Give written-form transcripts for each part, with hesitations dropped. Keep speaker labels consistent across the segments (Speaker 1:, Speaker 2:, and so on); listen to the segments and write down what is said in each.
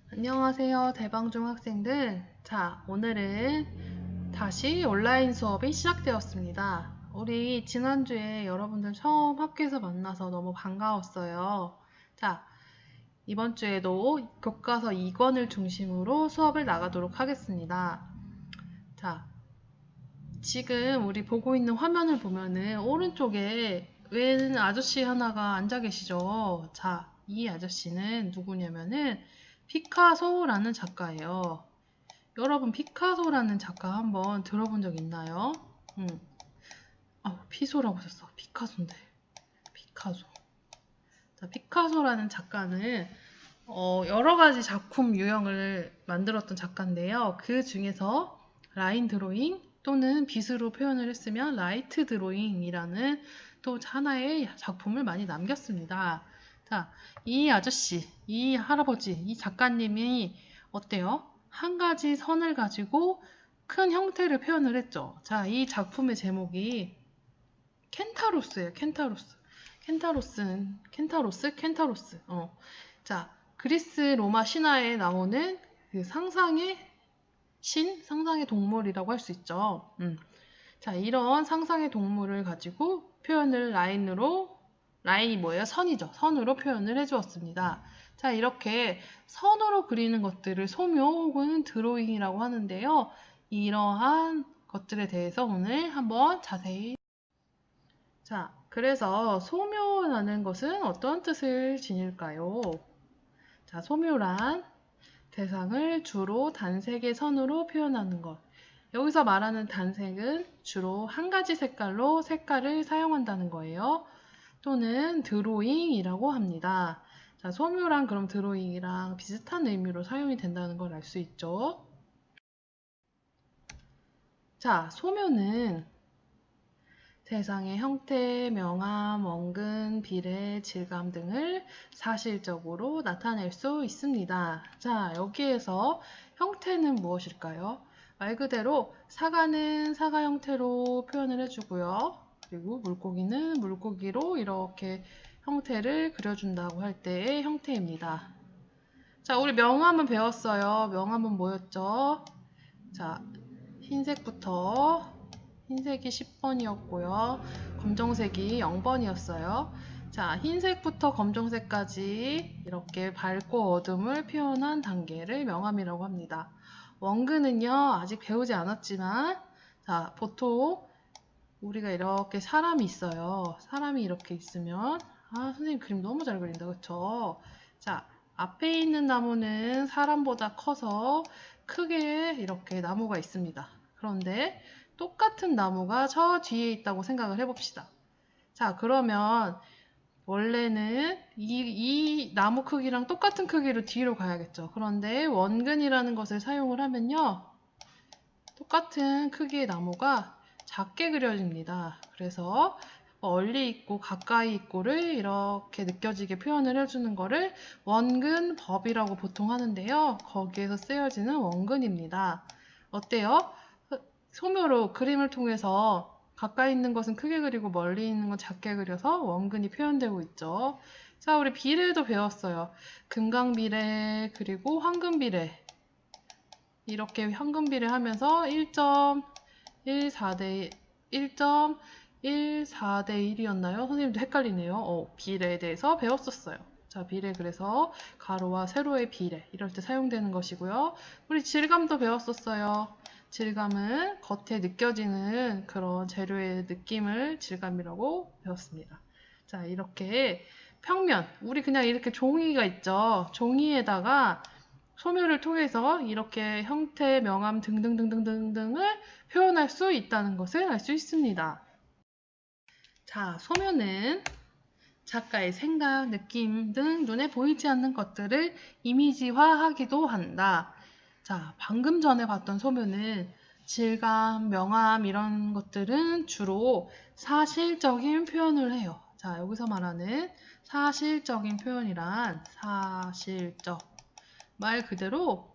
Speaker 1: 안녕하세요, 대방중 학생들. 자, 오늘은 다시 온라인 수업이 시작되었습니다. 우리 지난주에 여러분들 처음 학교에서 만나서 너무 반가웠어요. 자, 이번 주에도 교과서 2권을 중심으로 수업을 나가도록 하겠습니다. 자, 지금 우리 보고 있는 화면을 보면은 오른쪽에 웬 아저씨 하나가 앉아 계시죠? 자, 이 아저씨는 누구냐면은 피카소라는 작가예요. 여러분 피카소라는 작가 한번 들어본 적 있나요? 피소라고 썼어. 피카소인데. 피카소. 자, 피카소라는 작가는 여러 가지 작품 유형을 만들었던 작가인데요. 그 중에서 라인 드로잉 또는 빗으로 표현을 했으면 라이트 드로잉이라는 또 하나의 작품을 많이 남겼습니다. 자, 이 아저씨, 이 할아버지, 이 작가님이 어때요? 한 가지 선을 가지고 큰 형태를 표현을 했죠. 자, 이 작품의 제목이 켄타로스예요. 켄타로스. 자, 그리스 로마 신화에 나오는 그 상상의 상상의 동물이라고 할 수 있죠. 자, 이런 상상의 동물을 가지고 표현을 라인이 뭐예요? 선이죠. 선으로 표현을 해주었습니다. 자, 이렇게 선으로 그리는 것들을 소묘 혹은 드로잉이라고 하는데요. 이러한 것들에 대해서 오늘 한번 자세히. 자, 그래서 소묘라는 것은 어떤 뜻을 지닐까요? 자, 소묘란 대상을 주로 단색의 선으로 표현하는 것. 여기서 말하는 단색은 주로 한 가지 색깔을 사용한다는 거예요. 또는 드로잉이라고 합니다. 자, 소묘랑 그럼 드로잉이랑 비슷한 의미로 사용이 된다는 걸 알 수 있죠. 자, 소묘는 대상의 형태, 명암, 원근, 비례, 질감 등을 사실적으로 나타낼 수 있습니다. 자, 여기에서 형태는 무엇일까요? 말 그대로 사과는 사과 형태로 표현을 해주고요. 그리고 물고기는 물고기로 이렇게 형태를 그려준다고 할 때의 형태입니다. 자, 우리 명암은 배웠어요. 명암은 뭐였죠? 자, 흰색이 10번이었고요. 검정색이 0번이었어요. 자, 흰색부터 검정색까지 이렇게 밝고 어둠을 표현한 단계를 명암이라고 합니다. 원근은요, 아직 배우지 않았지만, 자, 보통 우리가 이렇게 사람이 있어요. 사람이 이렇게 있으면, 선생님 그림 너무 잘 그린다, 그쵸? 자, 앞에 있는 나무는 사람보다 커서 크게 이렇게 나무가 있습니다. 그런데 똑같은 나무가 저 뒤에 있다고 생각을 해봅시다. 자, 그러면 원래는 이 나무 크기랑 똑같은 크기로 뒤로 가야겠죠. 그런데 원근이라는 것을 사용을 하면요. 똑같은 크기의 나무가 작게 그려집니다. 그래서 멀리 있고 가까이 있고를 이렇게 느껴지게 표현을 해주는 거를 원근법이라고 보통 하는데요. 거기에서 쓰여지는 원근입니다. 어때요? 소묘로 그림을 통해서 가까이 있는 것은 크게 그리고 멀리 있는 건 작게 그려서 원근이 표현되고 있죠. 자, 우리 비례도 배웠어요. 금강비례 그리고 황금비례. 이렇게 황금비례 하면서 1.14대 1.14대 1이었나요? 선생님도 헷갈리네요. 비례에 대해서 배웠었어요. 자, 비례 그래서 가로와 세로의 비례 이럴 때 사용되는 것이고요. 우리 질감도 배웠었어요. 질감은 겉에 느껴지는 그런 재료의 느낌을 질감이라고 배웠습니다. 자, 이렇게 평면, 우리 그냥 이렇게 종이가 있죠. 종이에다가 소묘를 통해서 이렇게 형태, 명암 등등등등등등을 표현할 수 있다는 것을 알 수 있습니다. 자, 소묘는 작가의 생각, 느낌 등 눈에 보이지 않는 것들을 이미지화하기도 한다. 자, 방금 전에 봤던 소묘는 질감, 명암 이런 것들은 주로 사실적인 표현을 해요. 자, 여기서 말하는 사실적인 표현이란 사실적 말 그대로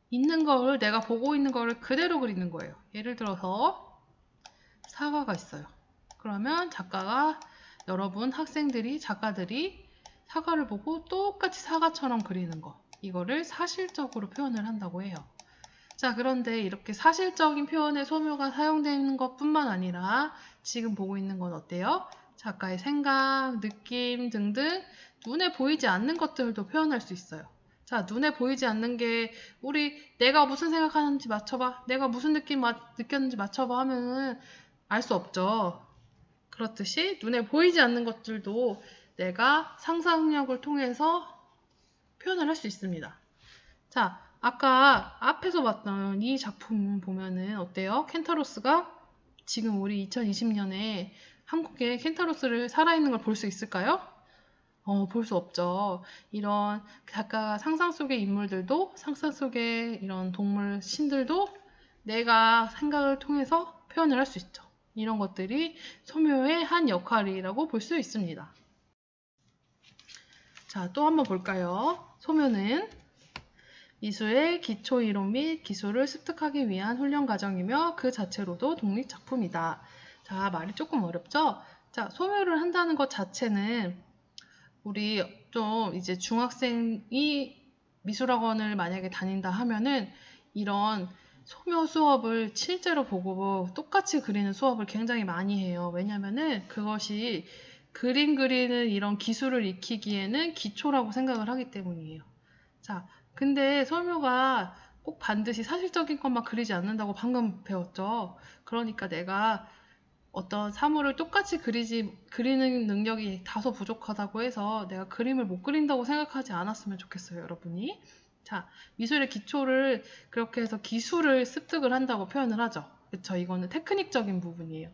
Speaker 1: 있는 거를 내가 보고 있는 거를 그대로 그리는 거예요. 예를 들어서 사과가 있어요. 그러면 작가들이 사과를 보고 똑같이 사과처럼 그리는 거. 이거를 사실적으로 표현을 한다고 해요. 자, 그런데 이렇게 사실적인 표현에 소묘가 사용되는 것뿐만 아니라 지금 보고 있는 건 어때요? 작가의 생각, 느낌 등등 눈에 보이지 않는 것들도 표현할 수 있어요. 자, 눈에 보이지 않는 게 우리 내가 무슨 생각하는지 맞춰봐. 내가 무슨 느낌 느꼈는지 맞춰봐 하면은 알 수 없죠. 그렇듯이 눈에 보이지 않는 것들도 내가 상상력을 통해서 표현을 할 수 있습니다. 자, 아까 앞에서 봤던 이 작품 보면은 어때요? 켄타로스가 지금 우리 2020년에 한국에 켄타로스를 살아있는 걸 볼 수 있을까요? 볼 수 없죠. 이런 작가가 상상 속의 인물들도 상상 속의 이런 동물 신들도 내가 생각을 통해서 표현을 할 수 있죠. 이런 것들이 소묘의 한 역할이라고 볼 수 있습니다. 자, 또 한번 볼까요? 소묘는 미술의 기초 이론 및 기술을 습득하기 위한 훈련 과정이며 그 자체로도 독립작품이다. 자, 말이 조금 어렵죠? 자, 소묘를 한다는 것 자체는 우리 좀 이제 중학생이 미술학원을 만약에 다닌다 하면은 이런 소묘 수업을 실제로 보고 똑같이 그리는 수업을 굉장히 많이 해요. 왜냐면은 그것이 그림 그리는 이런 기술을 익히기에는 기초라고 생각을 하기 때문이에요. 자, 근데 소묘가 꼭 반드시 사실적인 것만 그리지 않는다고 방금 배웠죠. 그러니까 내가 어떤 사물을 똑같이 그리는 능력이 다소 부족하다고 해서 내가 그림을 못 그린다고 생각하지 않았으면 좋겠어요, 여러분이. 자, 미술의 기초를 그렇게 해서 기술을 습득을 한다고 표현을 하죠. 그쵸? 이거는 테크닉적인 부분이에요.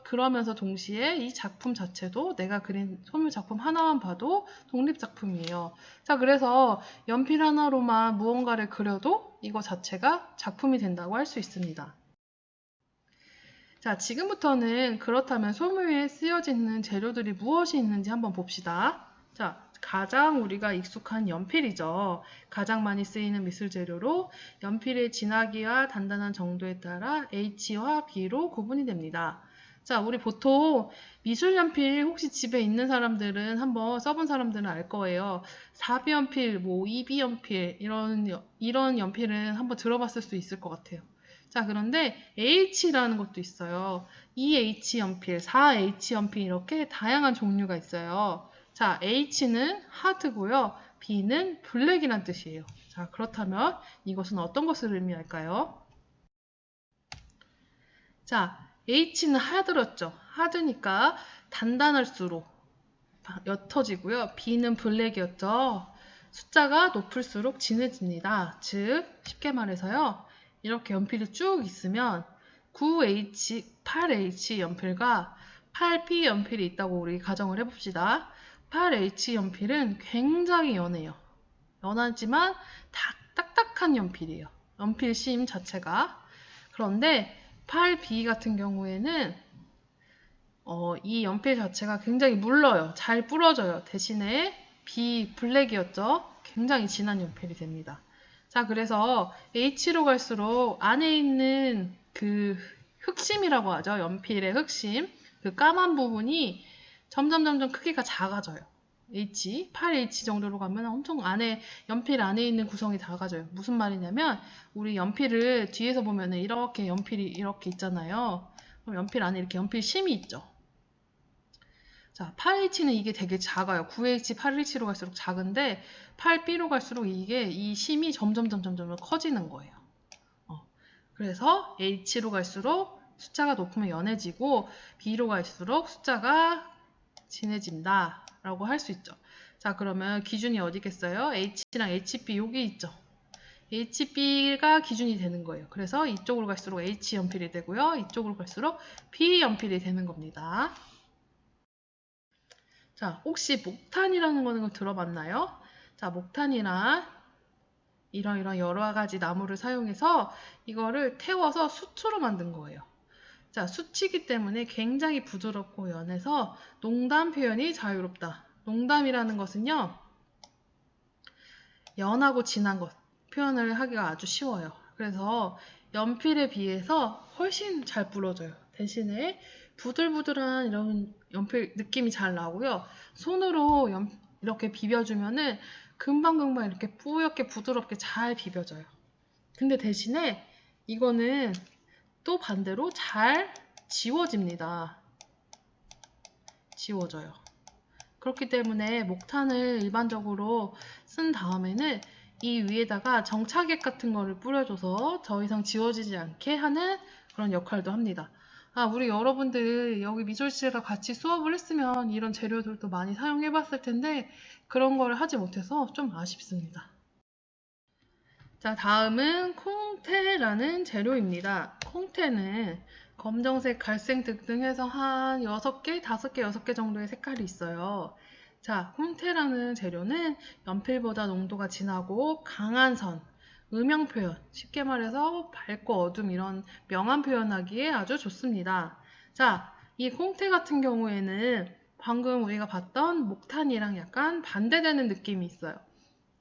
Speaker 1: 그러면서 동시에 이 작품 자체도 내가 그린 소묘 작품 하나만 봐도 독립작품이에요. 자, 그래서 연필 하나로만 무언가를 그려도 이거 자체가 작품이 된다고 할 수 있습니다. 자, 지금부터는 그렇다면 소묘에 쓰여지는 재료들이 무엇이 있는지 한번 봅시다. 자, 가장 우리가 익숙한 연필이죠. 가장 많이 쓰이는 미술 재료로 연필의 진하기와 단단한 정도에 따라 H와 B로 구분이 됩니다. 자, 우리 보통 미술 연필 혹시 집에 있는 사람들은 한번 써본 사람들은 알 거예요. 4B 연필, 뭐 2B 연필 이런 연필은 한번 들어봤을 수 있을 것 같아요. 자, 그런데 H라는 것도 있어요. 2H 연필, 4H 연필 이렇게 다양한 종류가 있어요. 자, H는 하드고요. B는 블랙이란 뜻이에요. 자, 그렇다면 이것은 어떤 것을 의미할까요? 자, H는 하드였죠. 하드니까 단단할수록 옅어지고요. B는 블랙이었죠. 숫자가 높을수록 진해집니다. 즉, 쉽게 말해서요. 이렇게 연필이 쭉 있으면 9H, 8H 연필과 8B 연필이 있다고 우리 가정을 해봅시다. 8H 연필은 굉장히 연해요. 연하지만 딱딱한 연필이에요. 연필 심 자체가. 그런데 8B 같은 경우에는 이 연필 자체가 굉장히 물러요. 잘 부러져요. 대신에 B 블랙이었죠. 굉장히 진한 연필이 됩니다. 자, 그래서 H로 갈수록 안에 있는 그 흑심이라고 하죠. 연필의 흑심. 그 까만 부분이 점점 크기가 작아져요. H, 8H 정도로 가면 엄청 연필 안에 있는 구성이 작아져요. 무슨 말이냐면, 우리 연필을 뒤에서 보면은 이렇게 연필이 이렇게 있잖아요. 그럼 연필 안에 이렇게 연필 심이 있죠. 자, 8H는 이게 되게 작아요. 9H, 8H로 갈수록 작은데 8B로 갈수록 이 심이 점점 커지는 거예요. 그래서 H로 갈수록 숫자가 높으면 연해지고 B로 갈수록 숫자가 진해진다 라고 할 수 있죠. 자, 그러면 기준이 어디겠어요? H랑 HB 여기 있죠. HB가 기준이 되는 거예요. 그래서 이쪽으로 갈수록 H 연필이 되고요. 이쪽으로 갈수록 B 연필이 되는 겁니다. 자, 혹시 목탄이라는 거는 들어봤나요? 자, 목탄이란 이런 여러 가지 나무를 사용해서 이거를 태워서 숯으로 만든 거예요. 자, 숯이기 때문에 굉장히 부드럽고 연해서 농담 표현이 자유롭다. 농담이라는 것은요, 연하고 진한 것 표현을 하기가 아주 쉬워요. 그래서 연필에 비해서 훨씬 잘 부러져요. 대신에 부들부들한 이런 연필 느낌이 잘 나고요. 손으로 이렇게 비벼주면은 금방금방 이렇게 뿌옇게 부드럽게 잘 비벼져요. 근데 대신에 이거는 또 반대로 잘 지워집니다. 지워져요. 그렇기 때문에 목탄을 일반적으로 쓴 다음에는 이 위에다가 정차액 같은 거를 뿌려줘서 더 이상 지워지지 않게 하는 그런 역할도 합니다. 우리 여러분들 여기 미술실과 같이 수업을 했으면 이런 재료들도 많이 사용해 봤을 텐데 그런 걸 하지 못해서 좀 아쉽습니다. 자, 다음은 콩테라는 재료입니다. 콩테는 검정색, 갈색 등등 해서 한 6개, 5개, 6개 정도의 색깔이 있어요. 자, 콩테라는 재료는 연필보다 농도가 진하고 강한 선, 음영 표현, 쉽게 말해서 밝고 어둠 이런 명암 표현하기에 아주 좋습니다. 자, 이 콩테 같은 경우에는 방금 우리가 봤던 목탄이랑 약간 반대되는 느낌이 있어요.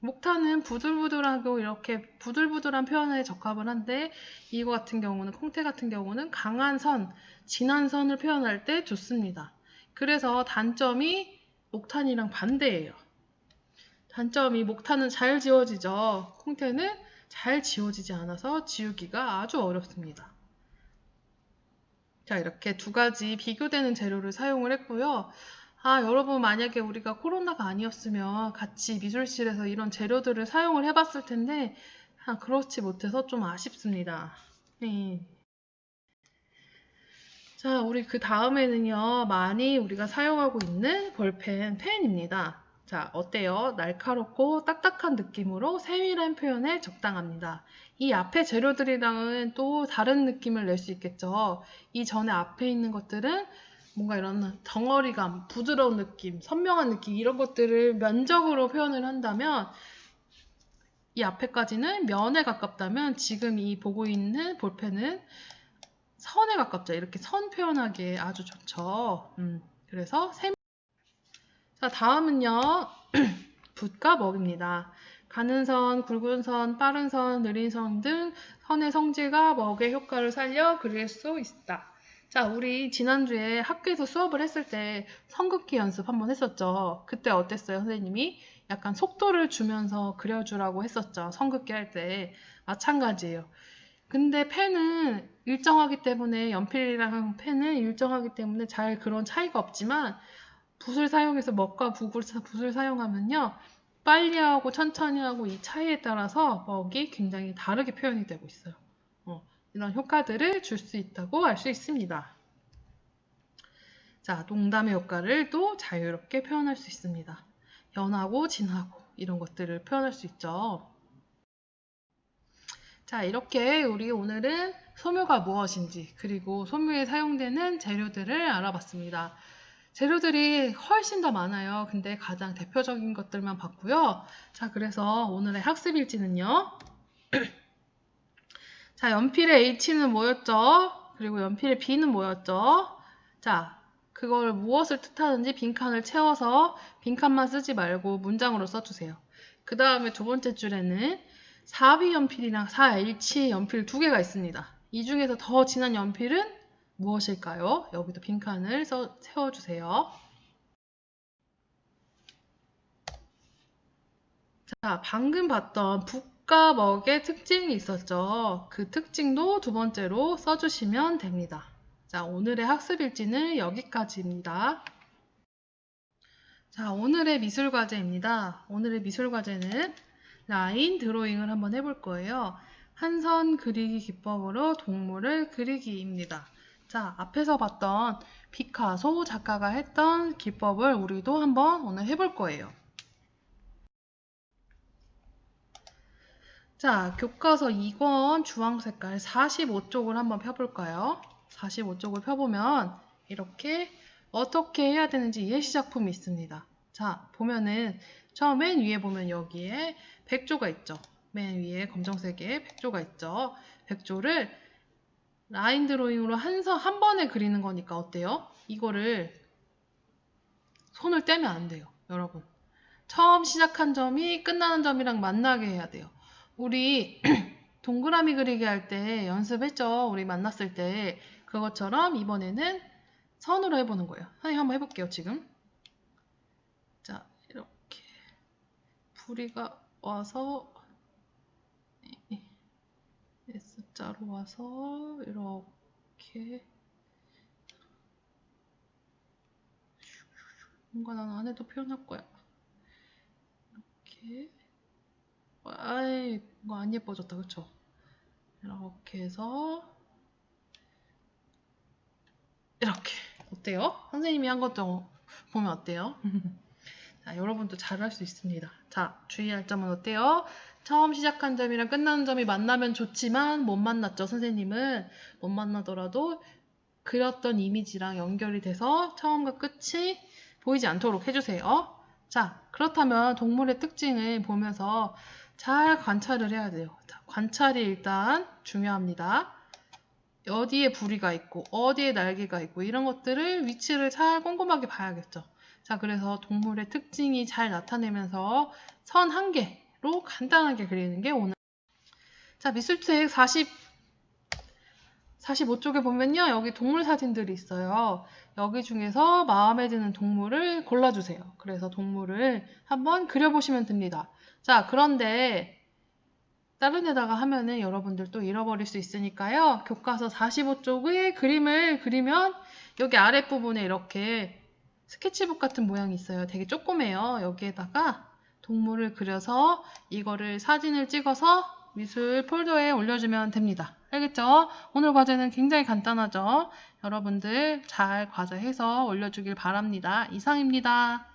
Speaker 1: 목탄은 부들부들하고 이렇게 부들부들한 표현에 적합을 한데 이거 같은 경우는 콩테 같은 경우는 강한 선, 진한 선을 표현할 때 좋습니다. 그래서 단점이 목탄이랑 반대예요. 단점이 목탄은 잘 지워지죠. 콩테는 잘 지워지지 않아서 지우기가 아주 어렵습니다. 자, 이렇게 두 가지 비교되는 재료를 사용을 했고요. 여러분 만약에 우리가 코로나가 아니었으면 같이 미술실에서 이런 재료들을 사용을 해봤을 텐데 그렇지 못해서 좀 아쉽습니다. 네. 자, 우리 그 다음에는요, 많이 우리가 사용하고 있는 볼펜, 펜입니다. 자, 어때요? 날카롭고 딱딱한 느낌으로 세밀한 표현에 적당합니다. 이 앞에 재료들이랑은 또 다른 느낌을 낼 수 있겠죠. 이 전에 앞에 있는 것들은 뭔가 이런 덩어리감, 부드러운 느낌, 선명한 느낌 이런 것들을 면적으로 표현을 한다면 이 앞에까지는 면에 가깝다면 지금 이 보고 있는 볼펜은 선에 가깝죠. 이렇게 선 표현하기에 아주 좋죠. 그래서 자, 다음은요. 붓과 먹입니다. 가는 선, 굵은 선, 빠른 선, 느린 선 등 선의 성질과 먹의 효과를 살려 그릴 수 있다. 자, 우리 지난주에 학교에서 수업을 했을 때 선긋기 연습 한번 했었죠. 그때 어땠어요, 선생님이? 약간 속도를 주면서 그려주라고 했었죠. 선긋기 할 때. 마찬가지예요. 근데 펜은 일정하기 때문에 연필이랑 펜은 일정하기 때문에 잘 그런 차이가 없지만 붓을 사용해서 먹과 붓을 사용하면요. 빨리 하고 천천히 하고 이 차이에 따라서 먹이 굉장히 다르게 표현이 되고 있어요. 이런 효과들을 줄 수 있다고 알 수 있습니다. 자, 농담의 효과를 또 자유롭게 표현할 수 있습니다. 연하고 진하고 이런 것들을 표현할 수 있죠. 자, 이렇게 우리 오늘은 소묘가 무엇인지 그리고 소묘에 사용되는 재료들을 알아봤습니다. 재료들이 훨씬 더 많아요. 근데 가장 대표적인 것들만 봤고요. 자, 그래서 오늘의 학습 일지는요. 자, 연필의 H는 뭐였죠? 그리고 연필의 B는 뭐였죠? 자, 그걸 무엇을 뜻하는지 빈칸을 채워서 빈칸만 쓰지 말고 문장으로 써주세요. 그 다음에 두 번째 줄에는 4B 연필이랑 4H 연필 두 개가 있습니다. 이 중에서 더 진한 연필은 무엇일까요? 여기도 빈칸을 채워주세요. 자, 방금 봤던 붓과 먹의 특징이 있었죠. 그 특징도 두 번째로 써주시면 됩니다. 자, 오늘의 학습 일지는 여기까지입니다. 자, 오늘의 미술 과제입니다. 오늘의 미술 과제는 라인 드로잉을 한번 해볼 거예요. 한 선 그리기 기법으로 동물을 그리기입니다. 자, 앞에서 봤던 피카소 작가가 했던 기법을 우리도 한번 오늘 해볼 거예요. 자, 교과서 2권 주황 색깔 45쪽을 한번 펴볼까요? 45쪽을 펴보면 이렇게 어떻게 해야 되는지 예시 작품이 있습니다. 자, 보면은 맨 위에 보면 여기에 백조가 있죠. 맨 위에 검정색의 백조가 있죠. 백조를 라인 드로잉으로 한 번에 그리는 거니까 어때요? 이거를 손을 떼면 안 돼요, 여러분. 처음 시작한 점이 끝나는 점이랑 만나게 해야 돼요. 우리 동그라미 그리기 할 때 연습했죠? 우리 만났을 때. 그것처럼 이번에는 선으로 해보는 거예요. 선생님 한번 해볼게요, 지금. 자, 이렇게 부리가 와서 S자로 와서 이렇게 뭔가 난 안 해도 표현할 거야. 이렇게 아이 뭔가 안 예뻐졌다 그쵸? 이렇게 해서 이렇게 어때요? 선생님이 한 것도 보면 어때요? 자, 여러분도 잘할 수 있습니다. 자, 주의할 점은 어때요? 처음 시작한 점이랑 끝나는 점이 만나면 좋지만 못 만났죠, 선생님은. 못 만나더라도 그렸던 이미지랑 연결이 돼서 처음과 끝이 보이지 않도록 해주세요. 자, 그렇다면 동물의 특징을 보면서 잘 관찰을 해야 돼요. 자, 관찰이 일단 중요합니다. 어디에 부리가 있고 어디에 날개가 있고 이런 것들을 위치를 잘 꼼꼼하게 봐야겠죠. 자, 그래서 동물의 특징이 잘 나타내면서 선 한 개로 간단하게 그리는 게 오늘. 자, 미술책 45쪽에 보면요. 여기 동물 사진들이 있어요. 여기 중에서 마음에 드는 동물을 골라주세요. 그래서 동물을 한번 그려보시면 됩니다. 자, 그런데 다른 데다가 하면은 여러분들 또 잃어버릴 수 있으니까요. 교과서 45쪽의 그림을 그리면 여기 아랫부분에 이렇게 스케치북 같은 모양이 있어요. 되게 조그매요. 여기에다가 동물을 그려서 이거를 사진을 찍어서 미술 폴더에 올려주면 됩니다. 알겠죠? 오늘 과제는 굉장히 간단하죠? 여러분들 잘 과제해서 올려주길 바랍니다. 이상입니다.